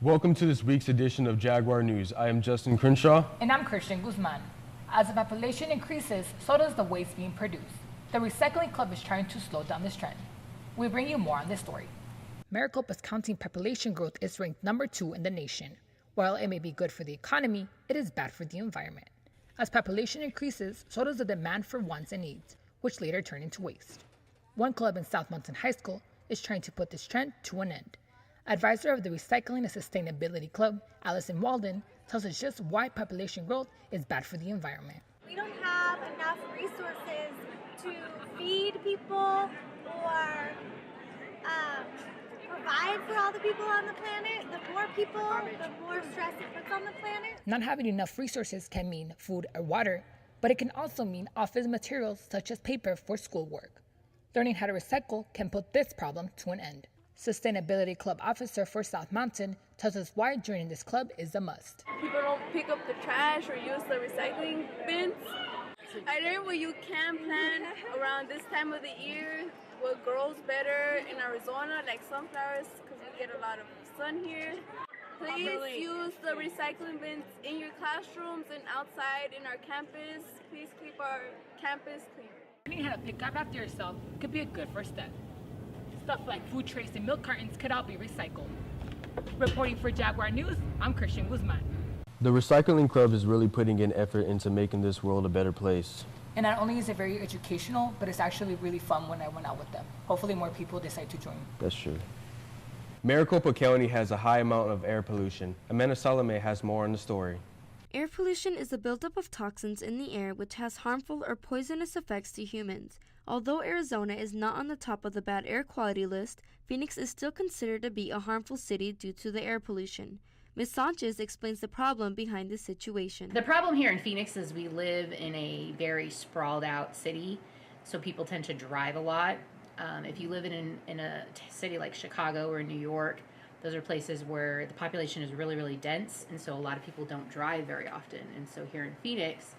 Welcome to this week's edition of Jaguar News. I am Justin Crenshaw. And I'm Christian Guzman. As the population increases, so does the waste being produced. The Recycling Club is trying to slow down this trend. We bring you more on this story. Maricopa's county population growth is ranked number 2 in the nation. While it may be good for the economy, it is bad for the environment. As population increases, so does the demand for wants and needs, which later turn into waste. One club in South Mountain High School is trying to put this trend to an end. Advisor of the Recycling and Sustainability Club, Allison Walden, tells us just why population growth is bad for the environment. We don't have enough resources to feed people or provide for all the people on the planet. The more people, the more stress it puts on the planet. Not having enough resources can mean food or water, but it can also mean office materials such as paper for schoolwork. Learning how to recycle can put this problem to an end. Sustainability Club Officer for South Mountain tells us why joining this club is a must. People don't pick up the trash or use the recycling bins. I learned what you can plant around this time of the year, what grows better in Arizona, like sunflowers, because we get a lot of sun here. Please use the recycling bins in your classrooms and outside in our campus. Please keep our campus clean. Learning how to pick up after yourself could be a good first step. Stuff like food trays and milk cartons could all be recycled. Reporting for Jaguar News, I'm Christian Guzman. The Recycling Club is really putting in effort into making this world a better place. And not only is it very educational, but it's actually really fun when I went out with them. Hopefully more people decide to join. That's true. Maricopa County has a high amount of air pollution. Amanda Salome has more on the story. Air pollution is the buildup of toxins in the air which has harmful or poisonous effects to humans. Although Arizona is not on the top of the bad air quality list, Phoenix is still considered to be a harmful city due to the air pollution. Ms. Sanchez explains the problem behind this situation. The problem here in Phoenix is we live in a very sprawled out city, so people tend to drive a lot. If you live in a city like Chicago or New York, those are places where the population is really, really dense, and so a lot of people don't drive very often. And so here in Phoenix,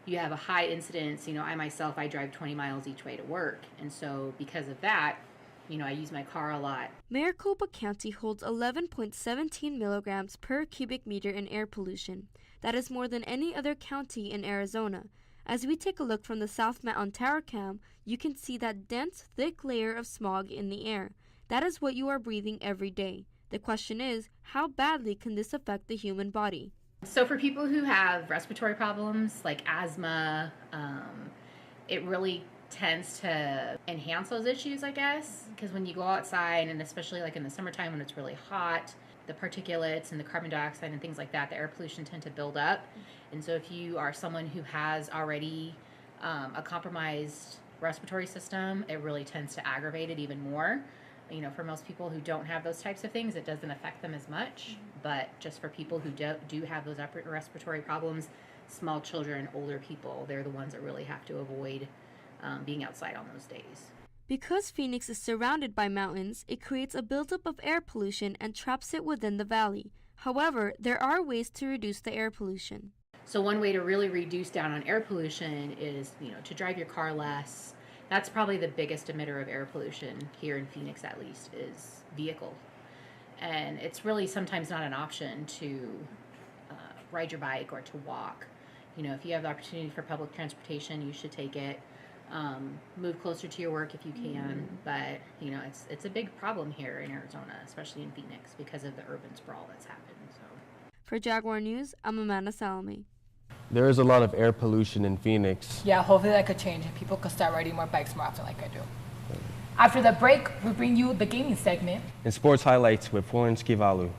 you have a high incidence. I drive 20 miles each way to work, and so because of that, I use my car a lot. Maricopa County holds 11.17 milligrams per cubic meter in air pollution. That is more than any other county in Arizona. As we take a look from the South Mountain Tower Cam, you can see that dense, thick layer of smog in the air. That is what you are breathing every day. The question is, how badly can this affect the human body? So for people who have respiratory problems like asthma, it really tends to enhance those issues, I guess, because when you go outside, and especially like in the summertime when it's really hot, the particulates and the carbon dioxide and things like that, the air pollution tend to build up. And so if you are someone who has already a compromised respiratory system, it really tends to aggravate it even more. For most people who don't have those types of things, it doesn't affect them as much. But just for people who do have those upper respiratory problems, small children, older people, they're the ones that really have to avoid being outside on those days. Because Phoenix is surrounded by mountains, it creates a buildup of air pollution and traps it within the valley. However, there are ways to reduce the air pollution. So one way to really reduce down on air pollution is, to drive your car less. That's probably the biggest emitter of air pollution here in Phoenix, at least, is vehicle. And it's really sometimes not an option to ride your bike or to walk. If you have the opportunity for public transportation, you should take it. Move closer to your work if you can. But, it's a big problem here in Arizona, especially in Phoenix, because of the urban sprawl that's happened. So. For Jaguar News, I'm Amanda Salome. There is a lot of air pollution in Phoenix. Yeah, hopefully that could change and people could start riding more bikes more often like I do. After the break, we bring you the gaming segment. And sports highlights with Florence Kivalu.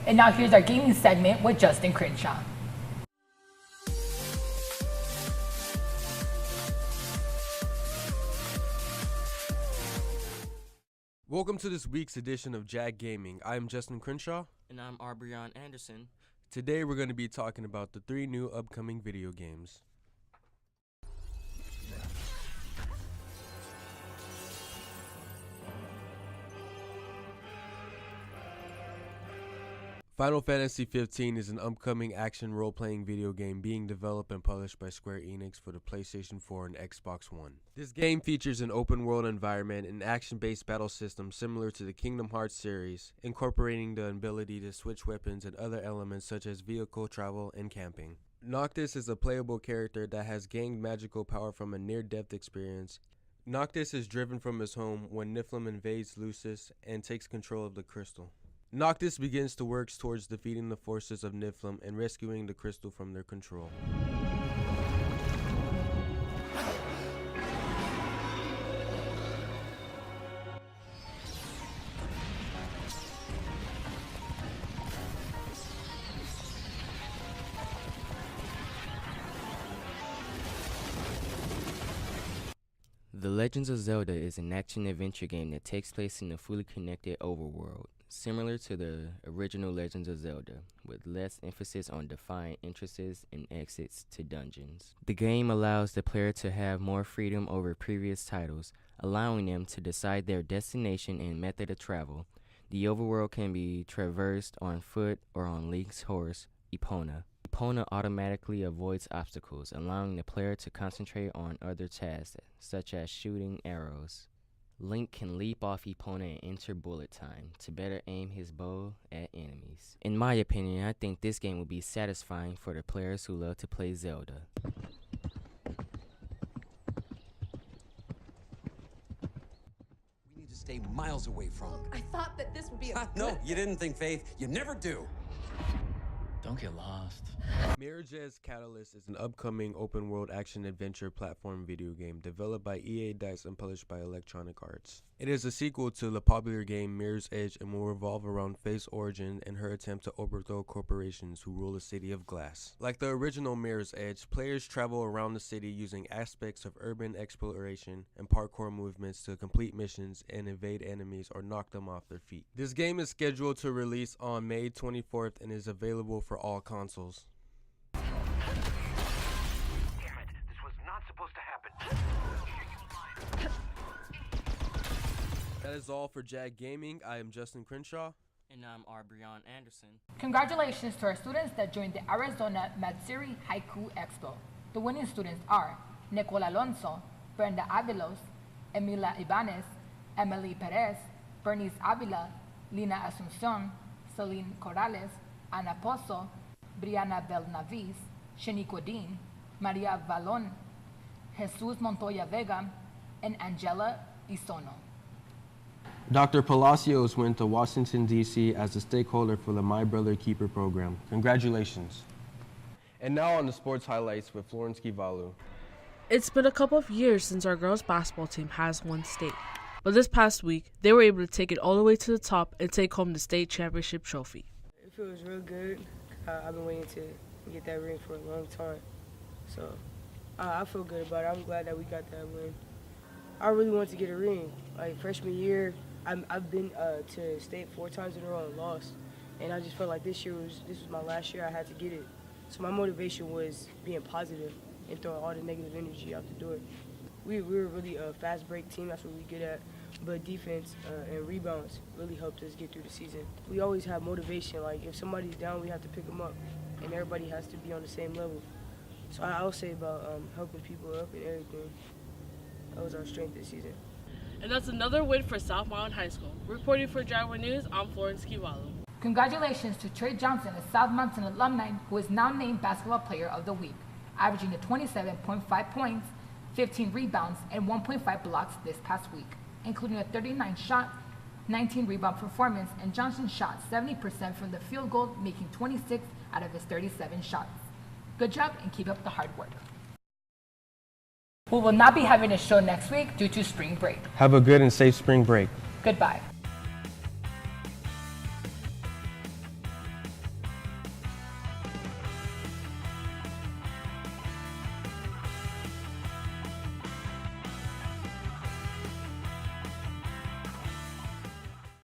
And now here's our gaming segment with Justin Crenshaw. Welcome to this week's edition of Jag Gaming. I'm Justin Crenshaw. And I'm Arbrion Anderson. Today we're going to be talking about the 3 new upcoming video games. Final Fantasy XV is an upcoming action role-playing video game being developed and published by Square Enix for the PlayStation 4 and Xbox One. This game features an open-world environment and action-based battle system similar to the Kingdom Hearts series, incorporating the ability to switch weapons and other elements such as vehicle travel and camping. Noctis is a playable character that has gained magical power from a near-death experience. Noctis is driven from his home when Niflheim invades Lucis and takes control of the crystal. Noctis begins to work towards defeating the forces of Niflheim and rescuing the crystal from their control. The Legend of Zelda is an action-adventure game that takes place in a fully connected overworld, similar to the original Legend of Zelda, with less emphasis on defined entrances and exits to dungeons. The game allows the player to have more freedom over previous titles, allowing them to decide their destination and method of travel. The overworld can be traversed on foot or on Link's horse, Epona. Epona automatically avoids obstacles, allowing the player to concentrate on other tasks, such as shooting arrows. Link can leap off Epona and enter bullet time to better aim his bow at enemies. In my opinion, I think this game will be satisfying for the players who love to play Zelda. We need to stay miles away from. Look, I thought that this would be a No, you didn't think, Faith. You never do. Don't get lost. Mirror's Edge Catalyst is an upcoming open-world action-adventure platform video game developed by EA Dice and published by Electronic Arts. It is a sequel to the popular game Mirror's Edge and will revolve around Faith's origin and her attempt to overthrow corporations who rule the city of glass. Like the original Mirror's Edge, players travel around the city using aspects of urban exploration and parkour movements to complete missions and evade enemies or knock them off their feet. This game is scheduled to release on May 24th and is available for all consoles. Damn it, this was not supposed to happen. That is all for Jag Gaming. I am Justin Crenshaw. And I'm Arbrion Anderson. Congratulations to our students that joined the Arizona Matsuri Haiku Expo. The winning students are Nicole Alonso, Brenda Avilos, Emila Ibanez, Emily Perez, Bernice Avila, Lina Asuncion, Celine Corrales, Ana Pozo, Brianna Belnavis, Shanico Dean, Maria Valon, Jesus Montoya Vega, and Angela Isono. Dr. Palacios went to Washington, D.C. as a stakeholder for the My Brother Keeper program. Congratulations. And now on the sports highlights with Florence Kivalu. It's been a couple of years since our girls basketball team has won state. But this past week, they were able to take it all the way to the top and take home the state championship trophy. It feels real good. I've been waiting to get that ring for a long time. So I feel good about it. I'm glad that we got that win. I really wanted to get a ring. Like freshman year, I've been to state 4 times in a row and lost. And I just felt like this was my last year. I had to get it. So my motivation was being positive and throwing all the negative energy out the door. We were really a fast break team. That's what we're good at. But defense and rebounds really helped us get through the season. We always have motivation. Like if somebody's down, we have to pick them up. And everybody has to be on the same level. So I'll say about helping people up and everything. That was our strength this season. And that's another win for South Mountain High School. Reporting for Jaguar News, I'm Florence Kivalu. Congratulations to Trey Johnson, a South Mountain alumni who is now named Basketball Player of the Week, averaging a 27.5 points, 15 rebounds, and 1.5 blocks this past week, including a 39-shot, 19-rebound performance, and Johnson shot 70% from the field goal, making 26 out of his 37 shots. Good job and keep up the hard work. We will not be having a show next week due to spring break. Have a good and safe spring break. Goodbye.